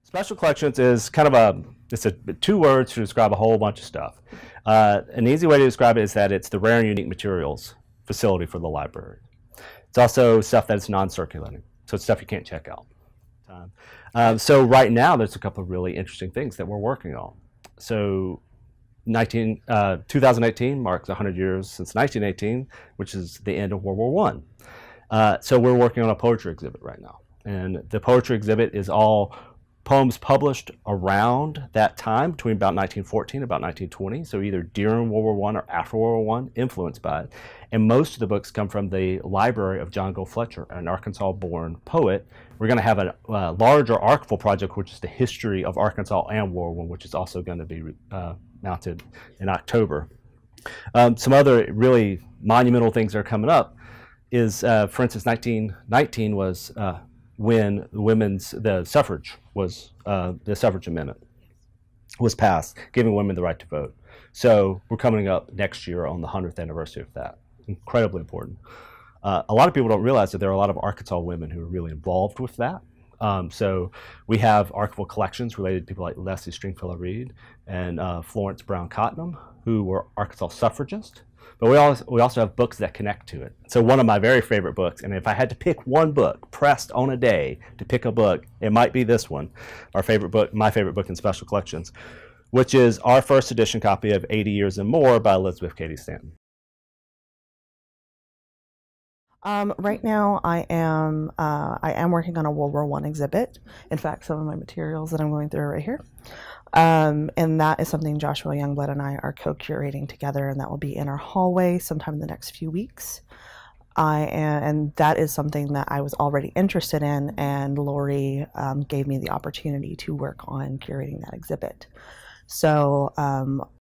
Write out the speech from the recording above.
Special collections is kind of it's two words to describe a whole bunch of stuff. An easy way to describe it is that it's the rare and unique materials facility for the library. It's also stuff that is non-circulating, so it's stuff you can't check out. So right now, there's a couple of really interesting things that we're working on. So 2018 marks 100 years since 1918, which is the end of World War I. So we're working on a poetry exhibit right now. And the poetry exhibit is all poems published around that time, between about 1914 and about 1920, so either during World War I or after World War I, influenced by it. And most of the books come from the library of John Gould Fletcher, an Arkansas-born poet. We're going to have a larger archival project, which is the history of Arkansas and World War I, which is also going to be mounted in October. Some other really monumental things that are coming up is, for instance, 1919 was when the suffrage amendment was passed, giving women the right to vote. So we're coming up next year on the 100th anniversary of that. Incredibly important. A lot of people don't realize that there are a lot of Arkansas women who are really involved with that. So we have archival collections related to people like Leslie Stringfellow Reed and Florence Brown Cottonham, who were Arkansas suffragists. But we also have books that connect to it. So one of my very favorite books, and if I had to pick one book pressed on a day to pick a book, it might be this one, our favorite book, my favorite book in Special Collections, which is our first edition copy of 80 Years and More by Elizabeth Cady Stanton. Right now, I am working on a World War I exhibit. In fact, some of my materials that I'm going through are right here. And that is something Joshua Youngblood and I are co-curating together, and that will be in our hallway sometime in the next few weeks. And that is something that I was already interested in, and Lori gave me the opportunity to work on curating that exhibit. So